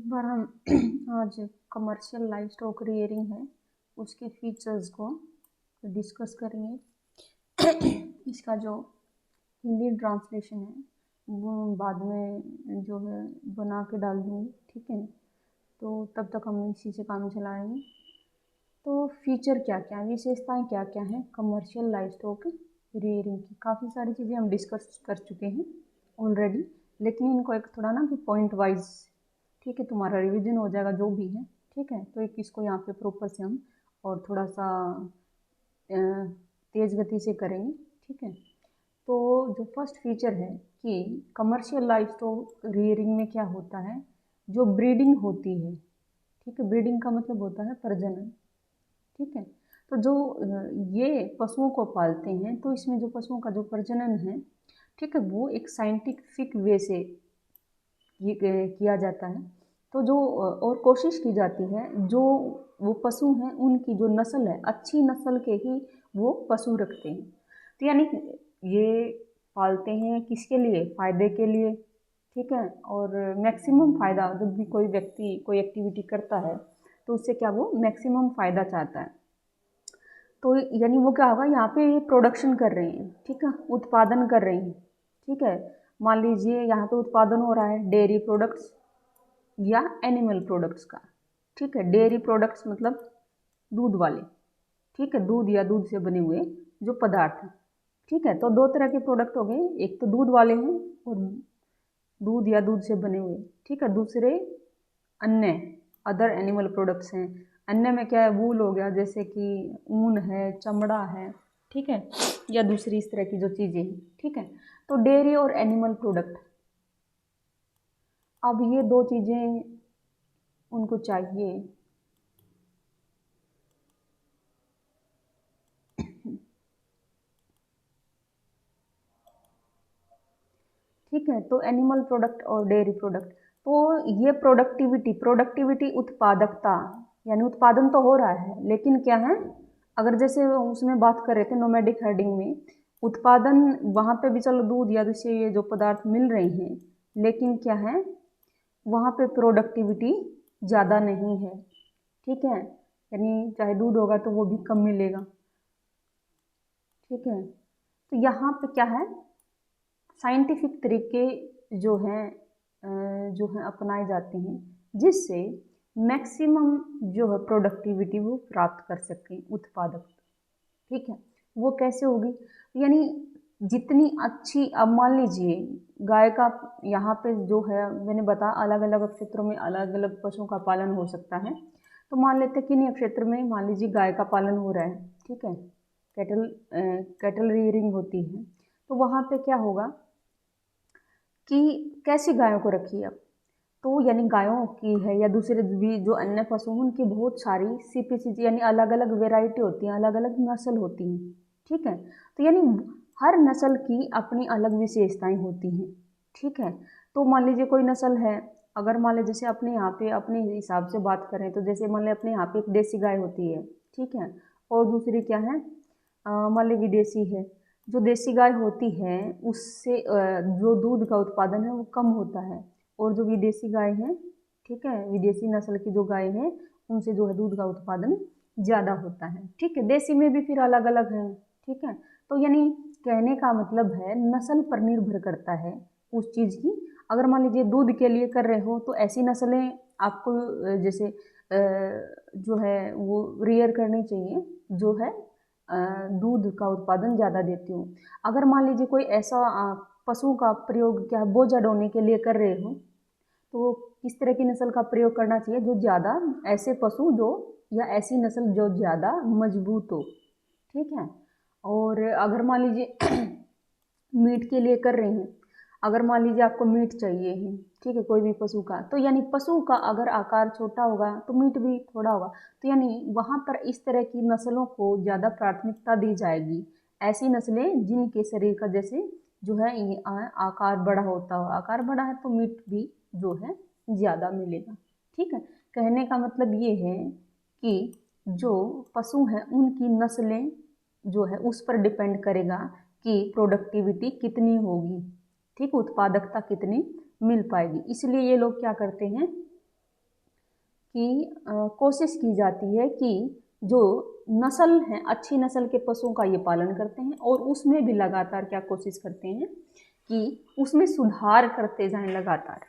एक बार हम आज कमर्शियल लाइव स्टॉक रियरिंग है उसके फीचर्स को डिस्कस करेंगे। इसका जो हिंदी ट्रांसलेशन है वो बाद में जो है बना के डाल दूँगी, ठीक है। तो तब तक हम इसी से काम चलाएंगे। तो फीचर क्या क्या है, विशेषताएं क्या क्या हैं कमर्शियल लाइव स्टॉक रियरिंग की। काफ़ी सारी चीज़ें हम डिस्कस कर चुके हैं ऑलरेडी, लेकिन इनको एक थोड़ा ना कि पॉइंट वाइज, ठीक है, तुम्हारा रिवीजन हो जाएगा जो भी है, ठीक है। तो एक इसको यहाँ पे प्रॉपर से हम और थोड़ा सा तेज़ गति से करेंगे, ठीक है। तो जो फर्स्ट फीचर है कि कमर्शियल लाइव स्टॉक रियरिंग में क्या होता है, जो ब्रीडिंग होती है, ठीक है। ब्रीडिंग का मतलब होता है प्रजनन, ठीक है। तो जो ये पशुओं को पालते हैं तो इसमें जो पशुओं का जो प्रजनन है, ठीक है, वो एक साइंटिफिक वे से ये किया जाता है। तो जो और कोशिश की जाती है जो वो पशु हैं उनकी जो नस्ल है अच्छी नस्ल के ही वो पशु रखते हैं। तो यानी ये पालते हैं किसके लिए, फ़ायदे के लिए, ठीक है। और मैक्सिमम फ़ायदा, जब भी कोई व्यक्ति कोई एक्टिविटी करता है तो उससे क्या वो मैक्सिमम फ़ायदा चाहता है। तो यानी वो क्या होगा, यहाँ पे प्रोडक्शन कर रहे हैं, ठीक है, उत्पादन कर रहे हैं, ठीक है। मान लीजिए यहाँ पे उत्पादन हो रहा है डेयरी प्रोडक्ट्स या एनिमल प्रोडक्ट्स का, ठीक है। डेयरी प्रोडक्ट्स मतलब दूध वाले, ठीक है, दूध या दूध से बने हुए जो पदार्थ हैं, ठीक है। तो दो तरह के प्रोडक्ट हो गए, एक तो दूध वाले हैं और दूध या दूध से बने हुए, ठीक है। दूसरे अन्य अदर एनिमल प्रोडक्ट्स हैं। अन्य में क्या है, वूल हो गया, जैसे कि ऊन है, चमड़ा है, ठीक है, या दूसरी इस तरह की जो चीज़ें हैं, ठीक है। तो डेयरी और एनिमल प्रोडक्ट, अब ये दो चीज़ें उनको चाहिए, ठीक है। तो एनिमल प्रोडक्ट और डेयरी प्रोडक्ट, तो ये प्रोडक्टिविटी उत्पादकता, यानी उत्पादन तो हो रहा है लेकिन क्या है, अगर जैसे उसमें बात कर रहे थे नोमैडिक हर्डिंग में, उत्पादन वहाँ पे भी चलो दूध या दूसरे ये जो पदार्थ मिल रहे हैं, लेकिन क्या है वहाँ पे प्रोडक्टिविटी ज़्यादा नहीं है, ठीक है। यानी चाहे दूध होगा तो वो भी कम मिलेगा, ठीक है। तो यहाँ पे क्या है, साइंटिफिक तरीके जो हैं अपनाए जाते हैं जिससे मैक्सिमम जो है प्रोडक्टिविटी वो प्राप्त कर सकें, उत्पादक, ठीक है। वो कैसे होगी, यानी जितनी अच्छी, अब मान लीजिए गाय का यहाँ पे जो है मैंने बताया अलग अलग क्षेत्रों में अलग अलग पशुओं का पालन हो सकता है। तो मान लेते हैं कि क्षेत्र में मान लीजिए गाय का पालन हो रहा है, ठीक है, कैटल रियरिंग होती है। तो वहाँ पे क्या होगा कि कैसी गायों को रखिए अब, तो यानी गायों की है या दूसरे भी जो अन्य पशु हैं उनकी बहुत सारी सीपीसीजी यानी अलग अलग वेराइटी होती हैं, अलग अलग नस्ल होती हैं, ठीक है। तो यानी हर नस्ल की अपनी अलग विशेषताएं होती हैं, ठीक है। तो मान लीजिए कोई नस्ल है, अगर मान लीजिए जैसे अपने यहाँ पे अपने हिसाब से बात करें तो जैसे मान लीजिए अपने यहाँ पे एक देसी गाय होती है, ठीक है, और दूसरी क्या है, मान लीजिए विदेशी है। जो देसी गाय होती है उससे जो दूध का उत्पादन है वो कम होता है, और जो विदेशी गाय है, ठीक है, विदेशी नस्ल की जो गाय है उनसे जो है दूध का उत्पादन ज़्यादा होता है, ठीक है। देसी में भी फिर अलग अलग है, ठीक है। तो यानी कहने का मतलब है नस्ल पर निर्भर करता है उस चीज़ की। अगर मान लीजिए दूध के लिए कर रहे हो तो ऐसी नस्लें आपको जैसे जो है वो रियर करनी चाहिए जो है दूध का उत्पादन ज़्यादा देती हूँ। अगर मान लीजिए कोई ऐसा पशु का प्रयोग क्या बोझा ढोने के लिए कर रहे हो तो किस तरह की नस्ल का प्रयोग करना चाहिए, जो ज़्यादा ऐसे पशु जो या ऐसी नस्ल जो ज़्यादा मजबूत हो, ठीक है। और अगर मान लीजिए मीट के लिए कर रहे हैं, अगर मान लीजिए आपको मीट चाहिए है, ठीक है, कोई भी पशु का, तो यानी पशु का अगर आकार छोटा होगा तो मीट भी थोड़ा होगा। तो यानी वहाँ पर इस तरह की नस्लों को ज़्यादा प्राथमिकता दी जाएगी, ऐसी नस्लें जिनके शरीर का जैसे जो है ये आकार बड़ा होता हो, आकार बड़ा है तो मीट भी जो है ज़्यादा मिलेगा, ठीक है। कहने का मतलब ये है कि जो पशु हैं उनकी नस्लें जो है उस पर डिपेंड करेगा कि प्रोडक्टिविटी कितनी होगी, ठीक, उत्पादकता कितनी मिल पाएगी। इसलिए ये लोग क्या करते हैं कि कोशिश की जाती है कि जो नस्ल है, अच्छी नस्ल के पशुओं का ये पालन करते हैं और उसमें भी लगातार क्या कोशिश करते हैं कि उसमें सुधार करते जाएं लगातार।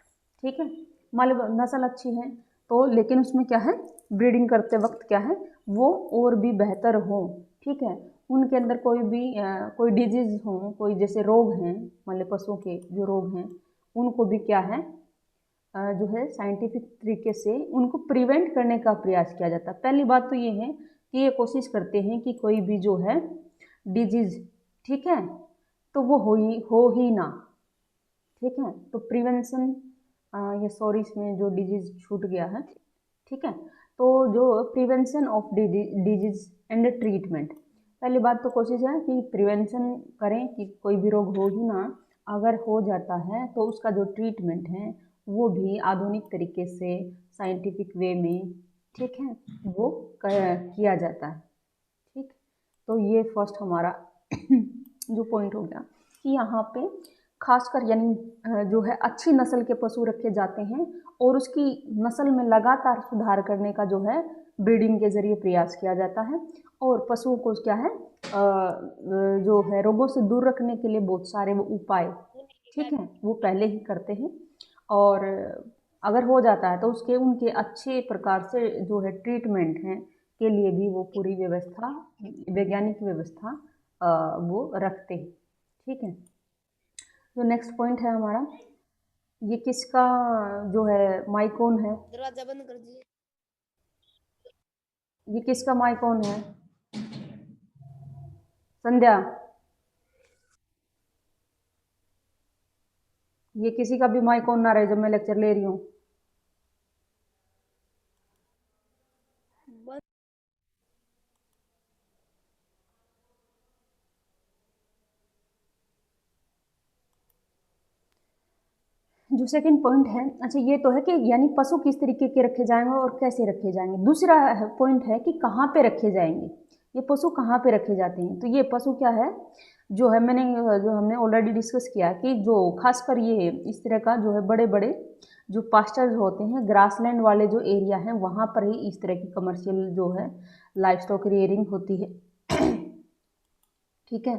ठीक है, मान लो नस्ल अच्छी है तो लेकिन उसमें क्या है, ब्रीडिंग करते वक्त क्या है, वो और भी बेहतर हो। ठीक है, उनके अंदर कोई भी कोई डिजीज़ हो, कोई जैसे रोग हैं, मान लो पशुओं के जो रोग हैं उनको भी क्या है जो है साइंटिफिक तरीके से उनको प्रिवेंट करने का प्रयास किया जाता है। पहली बात तो ये है कि ये कोशिश करते हैं कि कोई भी जो है डिजीज़, ठीक है, तो वो हो ही ना। ठीक है, तो प्रिवेंशन, ये सॉरी इसमें जो डिजीज़ छूट गया है। ठीक है, तो जो prevention of disease and treatment, पहली बात तो कोशिश है कि प्रिवेंशन करें कि कोई भी रोग हो ही ना। अगर हो जाता है तो उसका जो ट्रीटमेंट है वो भी आधुनिक तरीके से साइंटिफिक वे में, ठीक है, वो किया जाता है। ठीक, तो ये फर्स्ट हमारा जो पॉइंट हो गया कि यहाँ पे खासकर यानी जो है अच्छी नस्ल के पशु रखे जाते हैं और उसकी नस्ल में लगातार सुधार करने का जो है ब्रीडिंग के ज़रिए प्रयास किया जाता है। और पशुओं को क्या है जो है रोगों से दूर रखने के लिए बहुत सारे वो उपाय, ठीक है, वो पहले ही करते हैं। और अगर हो जाता है तो उसके उनके अच्छे प्रकार से जो है ट्रीटमेंट हैं के लिए भी वो पूरी व्यवस्था, वैज्ञानिक व्यवस्था वो रखते हैं। ठीक है, जो नेक्स्ट पॉइंट है हमारा, ये किसका जो है माइकोन है, दरवाजा बंद कर दीजिए। ये किसका माइकोन है, संध्या, ये किसी का भी माइकोन ना रहे जब मैं लेक्चर ले रही हूँ। बंद। जो सेकंड पॉइंट है, अच्छा ये तो है कि यानी पशु किस तरीके के रखे जाएंगे और कैसे रखे जाएंगे। दूसरा पॉइंट है कि कहाँ पे रखे जाएंगे, ये पशु कहाँ पे रखे जाते हैं। तो ये पशु क्या है जो है मैंने जो हमने ऑलरेडी डिस्कस किया कि जो खासकर ये इस तरह का जो है बड़े बड़े जो पास्चर्स होते हैं, ग्रासलैंड वाले जो एरिया हैं वहाँ पर ही इस तरह की कमर्शियल जो है लाइफ स्टॉक रियरिंग होती है। ठीक है,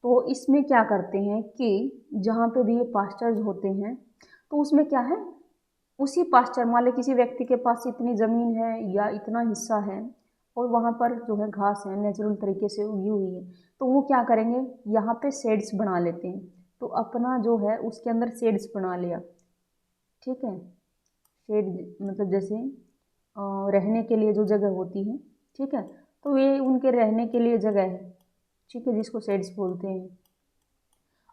तो इसमें क्या करते हैं कि जहाँ पे भी ये पास्चर्स होते हैं तो उसमें क्या है, उसी पास्चर, मान लो किसी व्यक्ति के पास इतनी ज़मीन है या इतना हिस्सा है और वहाँ पर जो है घास है नेचुरल तरीके से उगी हुई है, तो वो क्या करेंगे, यहाँ पे शेड्स बना लेते हैं। तो अपना जो है उसके अंदर शेड्स बना लिया। ठीक है, शेड मतलब जैसे रहने के लिए जो जगह होती है। ठीक है, तो ये उनके रहने के लिए जगह है। ठीक है, जिसको शेड्स बोलते हैं।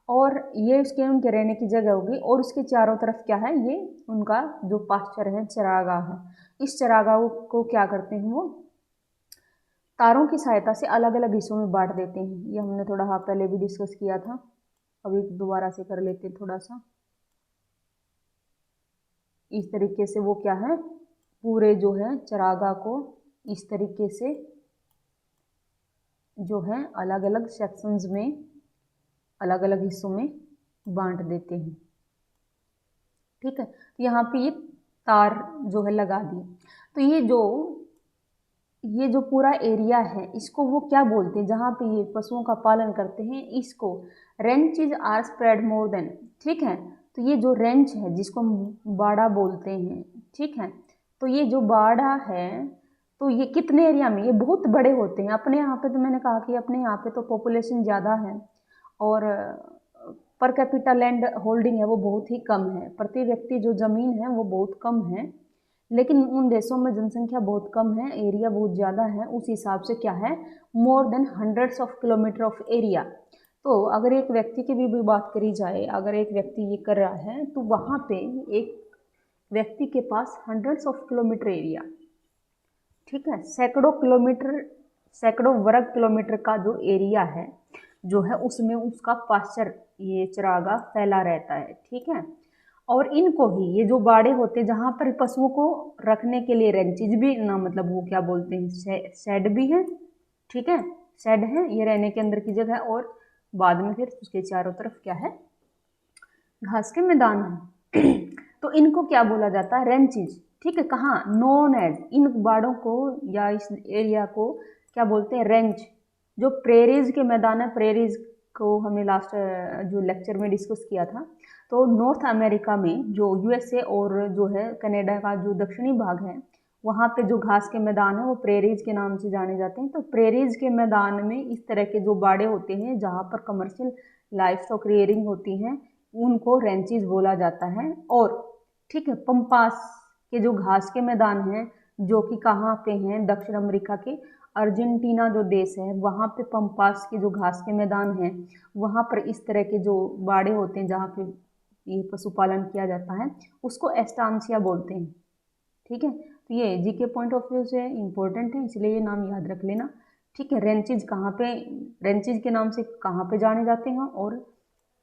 और ये उसके उनके रहने की जगह होगी और उसके चारों तरफ क्या है, ये उनका जो पास्चर है, चरागाह है। इस चरागाह को क्या करते हैं, वो तारों की सहायता से अलग अलग हिस्सों में बांट देते हैं। ये हमने थोड़ा पहले भी डिस्कस किया था, अभी दोबारा से कर लेते हैं थोड़ा सा। इस तरीके से वो क्या है, पूरे जो है चरागाह को इस तरीके से जो है अलग अलग सेक्शंस में, अलग अलग हिस्सों में बांट देते हैं। ठीक है, तो यहाँ पे ये तार जो है लगा दिए। तो ये जो पूरा एरिया है इसको वो क्या बोलते हैं, जहाँ पे ये पशुओं का पालन करते हैं, इसको रेंचेज आर स्प्रेड मोर देन। ठीक है, तो ये जो रेंच है जिसको हम बाड़ा बोलते हैं, ठीक है, तो ये जो बाड़ा है तो ये कितने एरिया में, ये बहुत बड़े होते हैं। अपने यहाँ पे तो मैंने कहा कि अपने यहाँ पे तो पॉपुलेशन ज़्यादा है और पर कैपिटा लैंड होल्डिंग है वो बहुत ही कम है, प्रति व्यक्ति जो ज़मीन है वो बहुत कम है। लेकिन उन देशों में जनसंख्या बहुत कम है, एरिया बहुत ज़्यादा है, उस हिसाब से क्या है, more than hundreds of kilometre of area. तो अगर एक व्यक्ति की भी बात करी जाए, अगर एक व्यक्ति ये कर रहा है तो वहाँ पे एक व्यक्ति के पास हंड्रेड्स ऑफ किलोमीटर एरिया, ठीक है, सैकड़ों किलोमीटर, सैकड़ों वर्ग किलोमीटर का जो एरिया है जो है उसमें उसका पास्चर, ये चरागाह फैला रहता है। ठीक है, और इनको ही ये जो बाड़े होते हैं जहाँ पर पशुओं को रखने के लिए रेंचेज भी ना, मतलब वो क्या बोलते हैं, शेड भी है। ठीक है, शेड है, ये रहने के अंदर की जगह, और बाद में फिर उसके चारों तरफ क्या है, घास के मैदान है। तो इनको क्या बोला जाता है, रेंचेज। ठीक है, कहाँ, नोन एज, इन बाड़ों को या इस एरिया को क्या बोलते हैं, रेंच। जो प्रेरीज के मैदान है, प्रेरीज को हमने लास्ट जो लेक्चर में डिस्कस किया था, तो नॉर्थ अमेरिका में जो यूएसए और जो है कनाडा का जो दक्षिणी भाग है, वहाँ पे जो घास के मैदान है वो प्रेरीज के नाम से जाने जाते हैं। तो प्रेरीज के मैदान में इस तरह के जो बाड़े होते हैं जहाँ पर कमर्शियल लाइफ स्टॉक रियरिंग होती हैं, उनको रेंचेज बोला जाता है। और ठीक है, पंपास के जो घास के मैदान हैं, जो कि कहाँ पे हैं, दक्षिण अमेरिका के अर्जेंटीना जो देश है, वहाँ पे पंपास के जो घास के मैदान हैं, वहाँ पर इस तरह के जो बाड़े होते हैं जहाँ पे ये पशुपालन किया जाता है, उसको एस्टांसिया बोलते हैं। ठीक है, तो ये जीके पॉइंट ऑफ व्यू से इम्पोर्टेंट है, इसलिए ये नाम याद रख लेना। ठीक है, रेंचेज कहाँ पे, रेंचेज के नाम से कहाँ पे जाने जाते हैं, और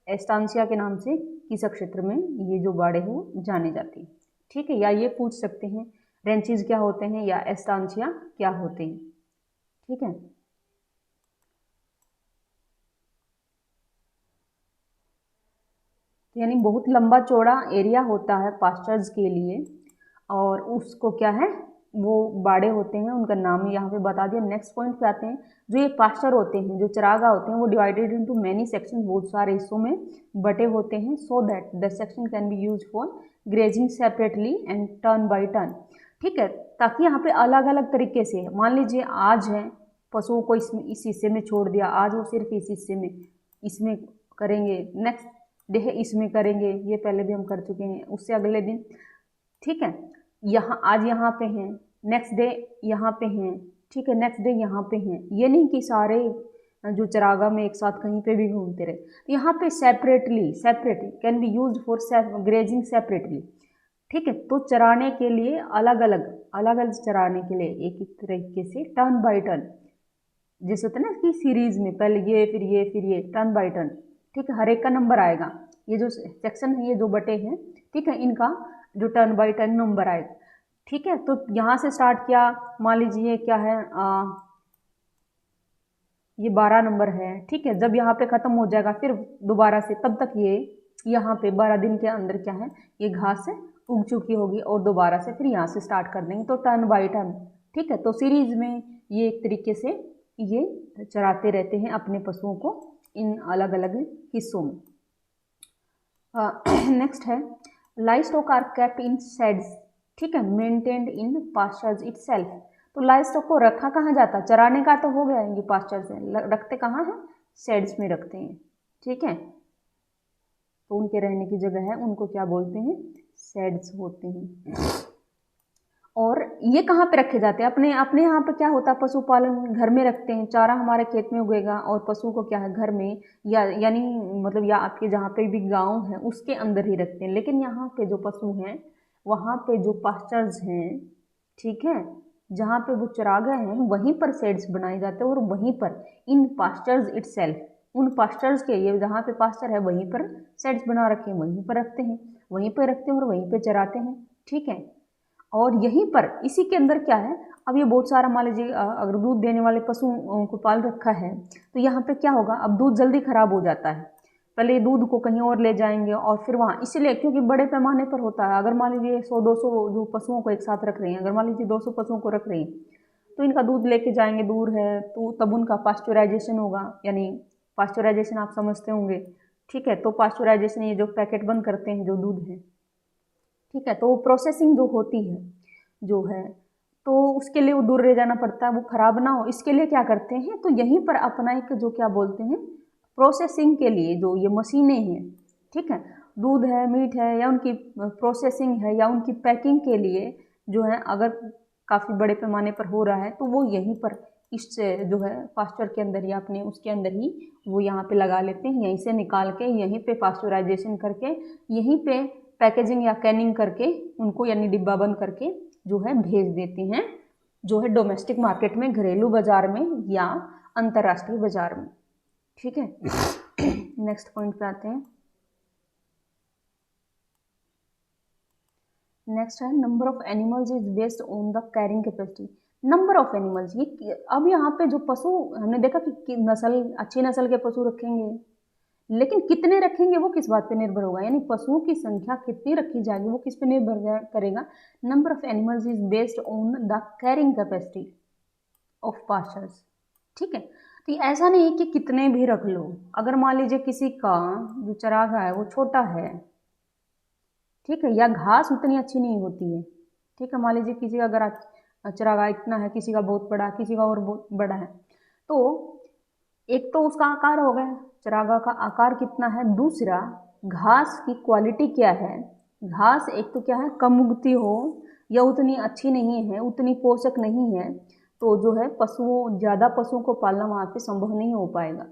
एस्टांसिया के नाम से किस क्षेत्र में ये जो बाड़े हैं वो जाने जाते हैं। ठीक है, या ये पूछ सकते हैं रेंचेज क्या होते हैं या एस्टांसिया क्या होते हैं। ठीक है, यानी बहुत लंबा चौड़ा एरिया होता है पास्चर्स के लिए, और उसको क्या है, वो बाड़े होते हैं, उनका नाम यहाँ पे बता दिया। नेक्स्ट पॉइंट पे आते हैं, जो ये पास्चर होते हैं, जो चरागाह होते हैं, वो डिवाइडेड इनटू मैनी सेक्शन, बहुत सारे हिस्सों में बटे होते हैं, so that the section can be use for grazing separately and turn by turn. ठीक है, ताकि यहाँ पे अलग अलग तरीके से, मान लीजिए आज है, पशुओं को इस हिस्से में छोड़ दिया, आज वो सिर्फ इस हिस्से में इसमें करेंगे, नेक्स्ट डे इसमें करेंगे, ये पहले भी हम कर चुके हैं, उससे अगले दिन। ठीक है, यहाँ आज यहाँ पे हैं, नेक्स्ट डे यहाँ पे हैं, ठीक है, नेक्स्ट डे यहाँ पे हैं। ये नहीं कि सारे जो चरागाह में एक साथ कहीं पे भी घूमते रहे। तो यहाँ पे separate can be use for grazing separately. ठीक है, तो चराने के लिए अलग अलग चराने के लिए एक एक तरीके से टर्न बाय टर्न, जैसे होता है ना कि सीरीज में पहले ये फिर ये फिर ये, टर्न बाय टर्न। ठीक है, हर एक का नंबर आएगा, ये जो सेक्शन है, ये जो बटे हैं, ठीक है, इनका जो टर्न बाय टर्न नंबर आएगा। ठीक है, तो यहाँ से स्टार्ट किया, मान लीजिए क्या है, ये 12 नंबर है। ठीक है, जब यहाँ पे ख़त्म हो जाएगा फिर दोबारा से, तब तक ये यहाँ पे 12 दिन के अंदर क्या है, ये घास उग चुकी होगी, और दोबारा से फिर यहाँ से स्टार्ट कर देंगे, तो टर्न बाय टर्न। ठीक है, तो सीरीज में ये एक तरीके से ये चराते रहते हैं अपने पशुओं को इन अलग अलग हिस्सों में। नेक्स्ट है, livestock are kept in sheds. ठीक है, मेंटेन्ड इन पास्चर्स इटसेल्फ। तो लाइव स्टॉक को रखा कहाँ जाता है, चराने का तो हो गया, ये पास्चर से रखते कहाँ है, शेड्स में रखते हैं। ठीक है, तो उनके रहने की जगह है, उनको क्या बोलते हैं, शेड्स होते हैं। और ये कहाँ पे रखे जाते हैं, अपने अपने यहाँ पे क्या होता है, पशुपालन घर में रखते हैं, चारा हमारे खेत में उगेगा, और पशु को क्या है, घर में यानी मतलब या आपके जहाँ पे भी गांव है उसके अंदर ही रखते हैं। लेकिन यहाँ पे जो पशु हैं, वहाँ पे जो पास्चर्स हैं, ठीक है, जहाँ पे वो चरागाह हैं, वहीं पर शेड्स बनाए जाते हैं, और वहीं पर इन पास्चर्स इटसेल्फ, उन पास्चर्स के, ये जहाँ पे पास्चर है वहीं पर शेड्स बना रखे हैं, वहीं पर रखते हैं, वहीं पर रखते हैं और वहीं पर चराते हैं। ठीक है, और यहीं पर इसी के अंदर क्या है, अब ये बहुत सारा, मान लीजिए अगर दूध देने वाले पशुओं को पाल रखा है, तो यहाँ पे क्या होगा, अब दूध जल्दी खराब हो जाता है, पहले दूध को कहीं और ले जाएंगे और फिर वहाँ, इसलिए क्योंकि बड़े पैमाने पर होता है, अगर मान लीजिए 100-200 जो पशुओं को एक साथ रख रहे हैं, अगर मान लीजिए 200 पशुओं को रख रहे हैं, तो इनका दूध लेके जाएंगे, दूर है, तो तब उनका पास्चुराइजेशन होगा, यानी पास्चुराइजेशन आप समझते होंगे। ठीक है, तो पास्चुराइजेशन ये जो पैकेट बंद करते हैं जो दूध है, ठीक है, तो वो प्रोसेसिंग जो होती है जो है, तो उसके लिए वो दूर ले जाना पड़ता है, वो खराब ना हो, इसके लिए क्या करते हैं, तो यहीं पर अपना एक जो क्या बोलते हैं, प्रोसेसिंग के लिए जो ये मशीनें हैं, ठीक है, दूध है, मीट है, या उनकी प्रोसेसिंग है, या उनकी पैकिंग के लिए जो है, अगर काफ़ी बड़े पैमाने पर हो रहा है, तो वो यहीं पर इस जो है पास्चर के अंदर या अपने उसके अंदर ही वो यहाँ पे लगा लेते हैं, यहीं से निकाल के यहीं पे पास्चुराइजेशन करके यहीं पे पैकेजिंग या कैनिंग करके उनको, यानी डिब्बा बंद करके जो है भेज देते हैं, जो है डोमेस्टिक मार्केट में, घरेलू बाजार में या अंतर्राष्ट्रीय बाजार में। ठीक है, नेक्स्ट पॉइंट पे आते हैं। नेक्स्ट है, number of animals is based on the carrying capacity. Number of animals, ये अब यहाँ पे जो पशु हमने देखा कि नस्ल, अच्छी नस्ल के पशु रखेंगे, लेकिन कितने रखेंगे वो किस बात पे निर्भर होगा, यानी पशुओं की संख्या कितनी रखी जाएगी वो किस पे निर्भर करेगा। Number of animals is based on the carrying capacity of pastures. ठीक है, तो ये ऐसा नहीं है कि कितने भी रख लो। अगर मान लीजिए किसी का जो चरागाह है वो छोटा है, ठीक है, या घास उतनी अच्छी नहीं होती है, ठीक है, मान लीजिए किसी का अगर चरागाह इतना है, किसी का बहुत बड़ा, किसी का और बहुत बड़ा है, तो एक तो उसका आकार हो गया, चरागाह का आकार कितना है, दूसरा घास की क्वालिटी क्या है। घास एक तो क्या है, कम उगती हो या उतनी अच्छी नहीं है, उतनी पोषक नहीं है, तो जो है पशुओं, ज़्यादा पशुओं को पालना वहाँ पे संभव नहीं हो पाएगा।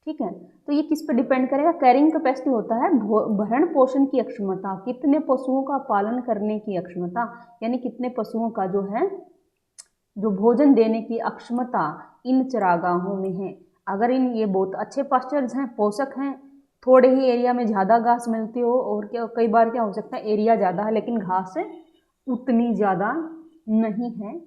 ठीक है, तो ये किस पे डिपेंड करेगा, कैरिंग कैपेसिटी होता है भरण पोषण की अक्षमता, कितने पशुओं का पालन करने की अक्षमता, यानी कितने पशुओं का जो है जो भोजन देने की अक्षमता इन चरागाहों में है। अगर इन ये बहुत अच्छे पास्चर्स हैं, पोषक हैं, थोड़े ही एरिया में ज़्यादा घास मिलती हो, और क्या कई बार क्या हो सकता है एरिया ज़्यादा है लेकिन घास उतनी ज़्यादा नहीं है,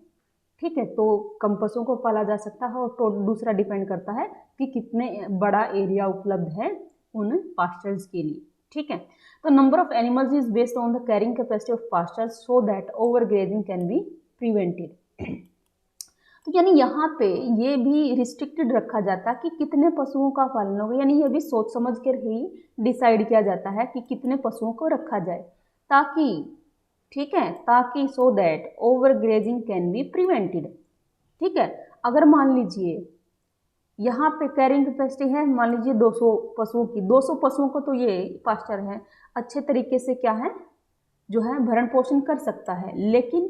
ठीक है, तो कम पशुओं को पाला जा सकता है। और तो दूसरा डिपेंड करता है कि कितने बड़ा एरिया उपलब्ध है उन पास्चर्स के लिए। ठीक है, तो number of animals is based on the carrying capacity of pastures so that over grazing can be prevented. तो यानी यहाँ पे ये भी रिस्ट्रिक्टेड रखा जाता है कि कितने पशुओं का पालन होगा, यानी ये भी सोच समझ कर ही डिसाइड किया जाता है कि कितने पशुओं को रखा जाए, ताकि, ठीक है, ताकि so that over grazing can be prevented. ठीक है, अगर मान लीजिए यहाँ पे कैरिंग कैपेसिटी है, मान लीजिए 200 पशुओं की, 200 पशुओं को तो ये पास्चर है अच्छे तरीके से क्या है जो है भरण पोषण कर सकता है, लेकिन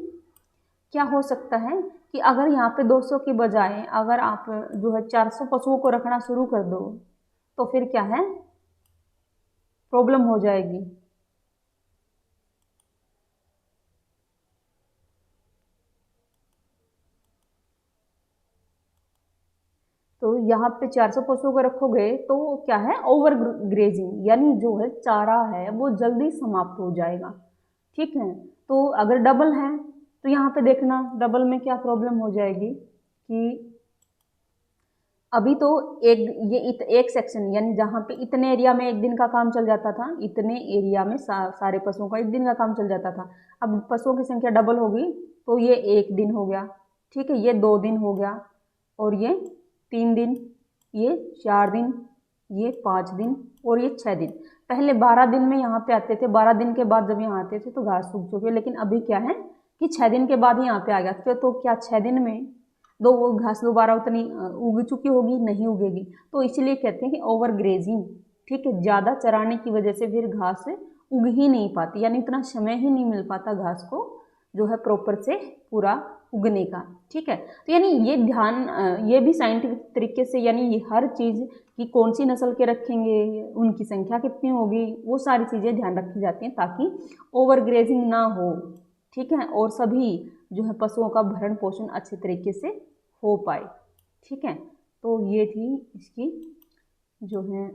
क्या हो सकता है कि अगर यहाँ पे 200 की बजाय अगर आप जो है 400 पशुओं को रखना शुरू कर दो, तो फिर क्या है, प्रॉब्लम हो जाएगी। तो यहाँ पे 400 पशुओं को रखोगे तो क्या है, ओवर ग्रेजिंग, यानी जो है चारा है वो जल्दी समाप्त हो जाएगा। ठीक है, तो अगर डबल है तो यहाँ पे देखना डबल में क्या प्रॉब्लम हो जाएगी कि अभी तो एक सेक्शन, यानी जहाँ पे इतने एरिया में एक दिन का काम चल जाता था, इतने एरिया में सारे पशुओं का एक दिन का काम चल जाता था। अब पशुओं की संख्या डबल होगी तो ये 1 दिन हो गया, ठीक है, ये 2 दिन हो गया, और ये 3 दिन, ये 4 दिन, ये 5 दिन, और ये 6 दिन। पहले 12 दिन में यहाँ पे आते थे, 12 दिन के बाद जब यहाँ आते थे तो घास सूख चुकी है, लेकिन अभी क्या है कि 6 दिन के बाद ही यहाँ पे आ गया, तो क्या 6 दिन में वो घास दोबारा उतनी उग चुकी होगी, नहीं उगेगी, तो इसलिए कहते हैं कि ओवर ग्रेजिंग। ठीक है, ज़्यादा चराने की वजह से फिर घास उग ही नहीं पाती, यानी इतना समय ही नहीं मिल पाता घास को जो है प्रॉपर से पूरा उगने का। ठीक है, तो यानी ये ध्यान, ये भी साइंटिफिक तरीके से, यानी ये हर चीज़ कि कौन सी नस्ल के रखेंगे, उनकी संख्या कितनी होगी, वो सारी चीज़ें ध्यान रखी जाती हैं ताकि ओवर ग्रेजिंग ना हो। ठीक है, और सभी जो है पशुओं का भरण पोषण अच्छे तरीके से हो पाए। ठीक है, तो ये थी इसकी जो है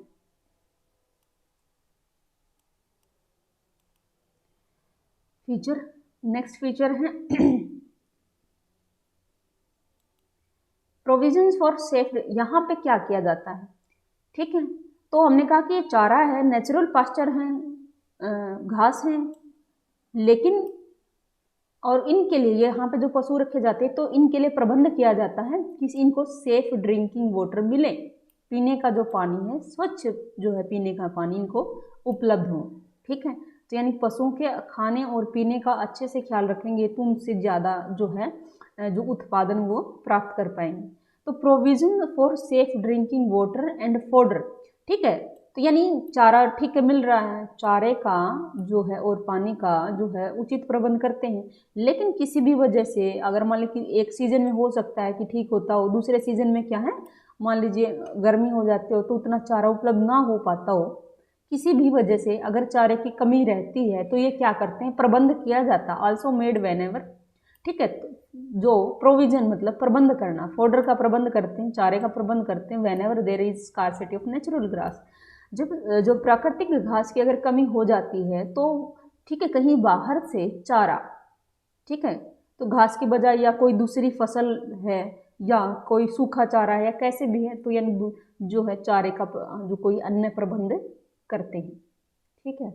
फीचर। नेक्स्ट फीचर है प्रोविजंस फॉर सेफ। यहाँ पे क्या किया जाता है, ठीक है, तो हमने कहा कि ये चारा है, नेचुरल पास्चर है, घास है, लेकिन और इनके लिए यहाँ पे जो पशु रखे जाते हैं तो इनके लिए प्रबंध किया जाता है कि इनको सेफ ड्रिंकिंग वाटर मिले, पीने का जो पानी है स्वच्छ जो है पीने का पानी इनको उपलब्ध हो। ठीक है, तो यानी पशुओं के खाने और पीने का अच्छे से ख्याल रखेंगे तो उनसे ज़्यादा जो है जो उत्पादन वो प्राप्त कर पाएंगे। तो provision for safe drinking water and fodder. ठीक है, तो यानी चारा ठीक है मिल रहा है, चारे का जो है और पानी का जो है उचित प्रबंध करते हैं, लेकिन किसी भी वजह से अगर मान लीजिए कि एक सीज़न में हो सकता है कि ठीक होता हो, दूसरे सीज़न में क्या है मान लीजिए गर्मी हो जाती हो तो उतना चारा उपलब्ध ना हो पाता हो, किसी भी वजह से अगर चारे की कमी रहती है तो ये क्या करते हैं, प्रबंध किया जाता है, ऑल्सो मेड वेन एवर। ठीक है, तो जो प्रोविजन मतलब प्रबंध करना, फोडर का प्रबंध करते हैं, चारे का प्रबंध करते हैं whenever there is scarcity of natural grass. जब जो प्राकृतिक घास की अगर कमी हो जाती है तो ठीक है कहीं बाहर से चारा, ठीक है, तो घास की बजाय या कोई दूसरी फसल है या कोई सूखा चारा है या कैसे भी है, तो यानी जो है चारे का जो कोई अन्य प्रबंध करते हैं। ठीक है,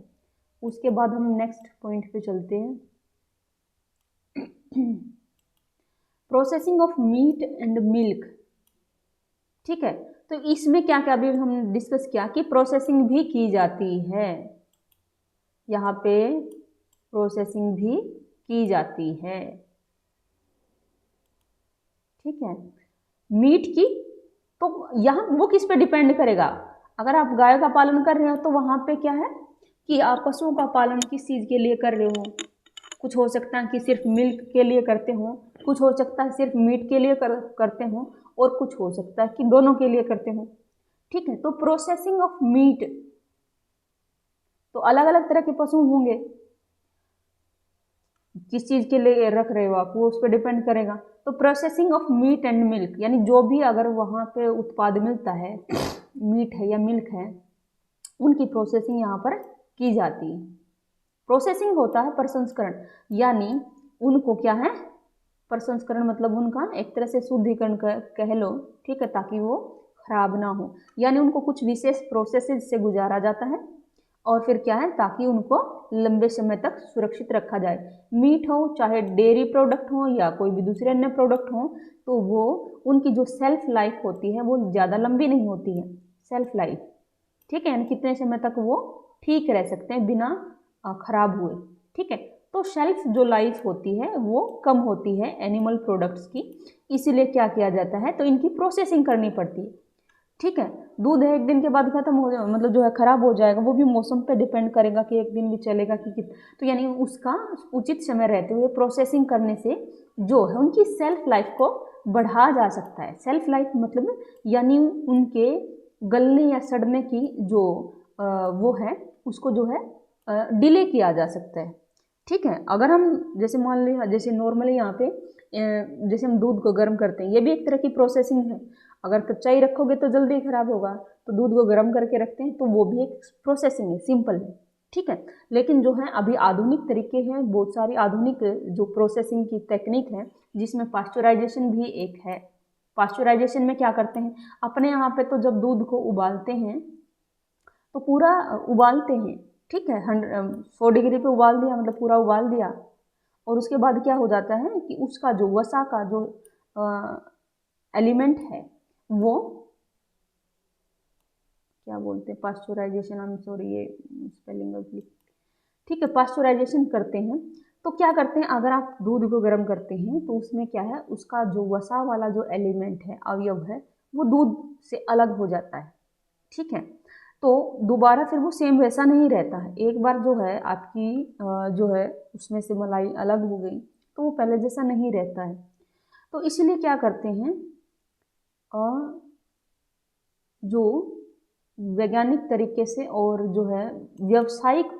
उसके बाद हम नेक्स्ट पॉइंट पे चलते हैं। Processing of meat and milk. ठीक है, तो इसमें क्या क्या अभी हम डिस्कस किया कि प्रोसेसिंग भी की जाती है, यहाँ पे प्रोसेसिंग भी की जाती है। ठीक है, मीट की, तो यहाँ वो किस पे डिपेंड करेगा। अगर आप गाय का पालन कर रहे हो तो वहाँ पे क्या है कि आप पशुओं का पालन किस चीज़ के लिए कर रहे हो। कुछ हो सकता है कि सिर्फ मिल्क के लिए करते हो, कुछ हो सकता है सिर्फ मीट के लिए करते हो, और कुछ हो सकता है कि दोनों के लिए करते हो। ठीक है, तो प्रोसेसिंग ऑफ मीट, तो अलग अलग तरह के पशु होंगे, किस चीज़ के लिए रख रहे हो आप वो उस पर डिपेंड करेगा। तो processing of meat and milk, यानी जो भी अगर वहाँ पे उत्पाद मिलता है, मीट है या मिल्क है, उनकी प्रोसेसिंग यहाँ पर की जाती है। प्रोसेसिंग होता है प्रसंस्करण, यानी उनको क्या है, प्रसंस्करण मतलब उनका एक तरह से शुद्धिकरण कह लो। ठीक है, ताकि वो खराब ना हो, यानी उनको कुछ विशेष प्रोसेसेस से गुजारा जाता है, और फिर क्या है, ताकि उनको लंबे समय तक सुरक्षित रखा जाए। मीट हो, चाहे डेयरी प्रोडक्ट हो या कोई भी दूसरे अन्य प्रोडक्ट हो, तो वो उनकी जो सेल्फ लाइफ होती है वो ज़्यादा लंबी नहीं होती है, सेल्फ लाइफ। ठीक है, यानी कितने समय तक वो ठीक रह सकते हैं बिना खराब हुए। ठीक है, तो शेल्फ जो लाइफ होती है वो कम होती है एनिमल प्रोडक्ट्स की, इसीलिए क्या किया जाता है, तो इनकी प्रोसेसिंग करनी पड़ती है। ठीक है, दूध है एक दिन के बाद खत्म हो जाए, मतलब जो है खराब हो जाएगा, वो भी मौसम पे डिपेंड करेगा कि एक दिन भी चलेगा कि तो यानी उसका उचित समय रहते हुए प्रोसेसिंग करने से जो है उनकी सेल्फ लाइफ को बढ़ा जा सकता है। सेल्फ लाइफ मतलब यानी उनके गलने या सड़ने की जो वो है उसको जो है डिले किया जा सकता है। ठीक है, अगर हम जैसे मान लिया, जैसे नॉर्मली यहाँ पे जैसे हम दूध को गर्म करते हैं, ये भी एक तरह की प्रोसेसिंग है। अगर कच्चा ही रखोगे तो जल्दी खराब होगा, तो दूध को गर्म करके रखते हैं, तो वो भी एक प्रोसेसिंग है, सिंपल है। ठीक है, लेकिन जो है अभी आधुनिक तरीके हैं, बहुत सारी आधुनिक जो प्रोसेसिंग की टेक्निक है, जिसमें पास्चराइजेशन भी एक है। पास्चराइजेशन में क्या करते हैं, अपने यहाँ पे तो जब दूध को उबालते हैं तो पूरा उबालते हैं। ठीक है, 100 डिग्री पे उबाल दिया, मतलब पूरा उबाल दिया, और उसके बाद क्या हो जाता है कि उसका जो वसा का जो एलिमेंट है वो क्या बोलते हैं, पास्चराइजेशन, आई एम सॉरी ये स्पेलिंग गलती। ठीक है, पास्चराइजेशन करते हैं तो क्या करते हैं, अगर आप दूध को गर्म करते हैं तो उसमें क्या है, उसका जो वसा वाला जो एलिमेंट है, अवयव है, वो दूध से अलग हो जाता है। ठीक है, तो दोबारा फिर वो सेम वैसा नहीं रहता है। एक बार जो है आपकी जो है उसमें से मलाई अलग हो गई तो वो पहले जैसा नहीं रहता है। तो इसलिए क्या करते हैं, जो वैज्ञानिक तरीके से और जो है व्यावसायिक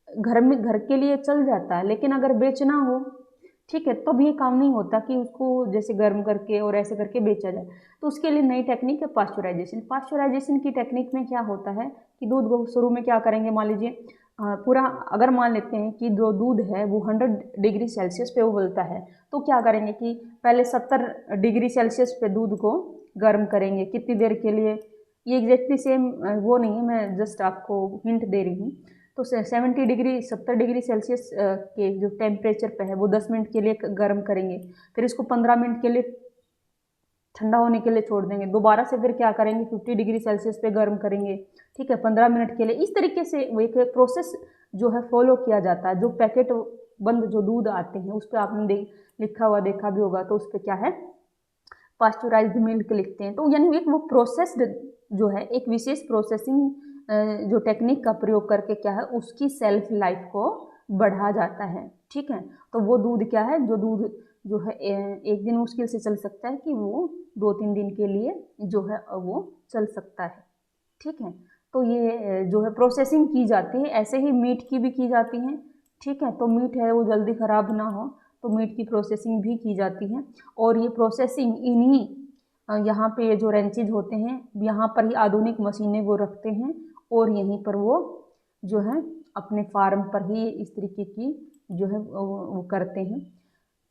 घर के लिए चल जाता है, लेकिन अगर बेचना हो, ठीक है, तब ये काम नहीं होता कि उसको जैसे गर्म करके और ऐसे करके बेचा जाए। तो उसके लिए नई टेक्निक है पास्चराइजेशन। पास्चराइजेशन की टेक्निक में क्या होता है कि दूध को शुरू में क्या करेंगे, मान लीजिए पूरा, अगर मान लेते हैं कि जो दूध है वो 100 डिग्री सेल्सियस पे उबलता है, तो क्या करेंगे कि पहले 70 डिग्री सेल्सियस पे दूध को गर्म करेंगे। कितनी देर के लिए, ये एग्जैक्टली सेम वो नहीं है, मैं जस्ट आपको हिंट दे रही हूँ। तो 70 डिग्री सेल्सियस के जो टेम्परेचर पे है वो 10 मिनट के लिए गर्म करेंगे, फिर इसको 15 मिनट के लिए ठंडा होने के लिए छोड़ देंगे, दोबारा से फिर क्या करेंगे 50 डिग्री सेल्सियस पे गर्म करेंगे। ठीक है, 15 मिनट के लिए। इस तरीके से वो एक प्रोसेस जो है फॉलो किया जाता है। जो पैकेट बंद जो दूध आते हैं उस पर आपने लिखा हुआ देखा भी होगा, तो उस पर क्या है, पास्चराइज्ड मिल्क लिखते हैं। तो यानी एक वो प्रोसेस्ड जो है, एक विशेष प्रोसेसिंग जो टेक्निक का प्रयोग करके क्या है, उसकी सेल्फ लाइफ को बढ़ा जाता है। ठीक है, तो वो दूध क्या है, जो दूध जो है एक दिन मुश्किल से चल सकता है कि वो 2-3 दिन के लिए जो है वो चल सकता है। ठीक है, तो ये जो है प्रोसेसिंग की जाती है। ऐसे ही मीट की भी की जाती है। ठीक है, तो मीट है वो जल्दी ख़राब ना हो, तो मीट की प्रोसेसिंग भी की जाती है। और ये प्रोसेसिंग इन्हीं यहाँ पे ये जो रेंचेज होते हैं, यहाँ पर ही आधुनिक मशीनें वो रखते हैं, और यहीं पर वो जो है अपने फार्म पर ही इस तरीके की जो है वो करते हैं।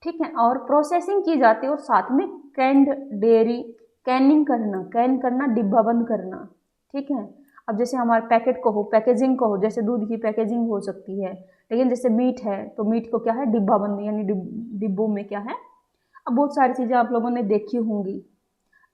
ठीक है, और प्रोसेसिंग की जाती है, और साथ में कैंड डेयरी, कैनिंग करना, कैन करना, डिब्बाबंद करना, ठीक है। अब जैसे हमारे पैकेट को हो, पैकेजिंग को हो, जैसे दूध की पैकेजिंग हो सकती है, लेकिन जैसे मीट है तो मीट को क्या है, डिब्बाबंदी यानी डिब्बों में क्या है। अब बहुत सारी चीज़ें आप लोगों ने देखी होंगी,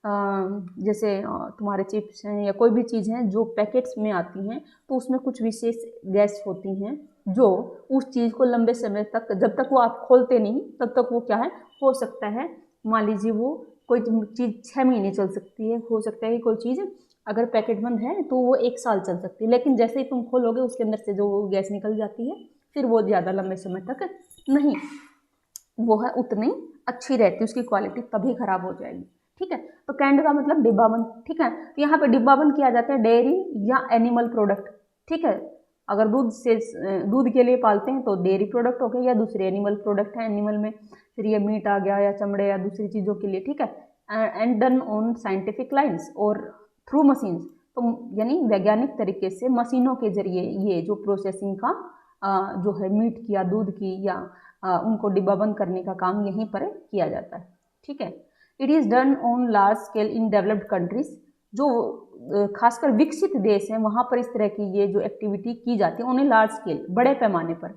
जैसे तुम्हारे चिप्स हैं या कोई भी चीज़ है जो पैकेट्स में आती हैं, तो उसमें कुछ विशेष गैस होती हैं जो उस चीज़ को लंबे समय तक, जब तक वो आप खोलते नहीं तब तक वो क्या है, हो सकता है, मान लीजिए वो कोई चीज़ 6 महीने चल सकती है, हो सकता है कि कोई चीज़ अगर पैकेट बंद है तो वो 1 साल चल सकती है, लेकिन जैसे ही तुम खोलोगे उसके अंदर से जो गैस निकल जाती है, फिर वो ज़्यादा लंबे समय तक नहीं, वो है उतनी अच्छी रहती है, उसकी क्वालिटी तभी खराब हो जाएगी, ठीक है। तो कैंड का मतलब डिब्बाबंद, ठीक है। तो यहाँ पे डिब्बाबंद किया जाता है डेयरी या एनिमल प्रोडक्ट, ठीक है। अगर दूध के लिए पालते हैं तो डेयरी प्रोडक्ट हो गए, या दूसरे एनिमल प्रोडक्ट है, एनिमल में फिर ये मीट आ गया या चमड़े या दूसरी चीज़ों के लिए, ठीक है। And done on scientific lines और थ्रू मशीन्स, तो यानी वैज्ञानिक तरीके से मशीनों के जरिए ये जो प्रोसेसिंग का जो है मीट की या दूध की या उनको डिब्बाबंद करने का काम यहीं पर किया जाता है, ठीक है। It is done on large scale in developed countries, जो खासकर विकसित देश हैं वहाँ पर इस तरह की ये जो एक्टिविटी की जाती है, उन्हें लार्ज स्केल, बड़े पैमाने पर,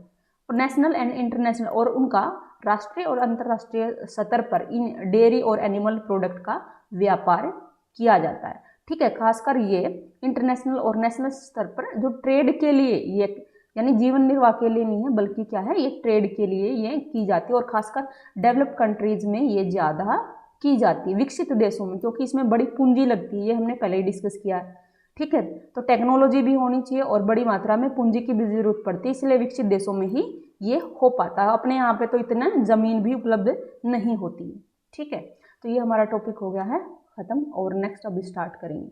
नेशनल एंड इंटरनेशनल, और उनका राष्ट्रीय और अंतर्राष्ट्रीय स्तर पर इन डेयरी और एनिमल प्रोडक्ट का व्यापार किया जाता है, ठीक है। खासकर ये इंटरनेशनल और नेशनल स्तर पर जो ट्रेड के लिए ये, यानी जीवन निर्वाह के लिए नहीं है, बल्कि क्या है, ये ट्रेड के लिए ये की जाती है, और खासकर डेवलप्ड कंट्रीज में ये ज़्यादा की जाती है, विकसित देशों में, क्योंकि इसमें बड़ी पूंजी लगती है, ये हमने पहले ही डिस्कस किया है, ठीक है। तो टेक्नोलॉजी भी होनी चाहिए और बड़ी मात्रा में पूंजी की भी जरूरत पड़ती है, इसलिए विकसित देशों में ही ये हो पाता है, अपने यहाँ पे तो इतना ज़मीन भी उपलब्ध नहीं होती है, ठीक है। तो ये हमारा टॉपिक हो गया है ख़त्म, और नेक्स्ट अभी स्टार्ट करेंगे।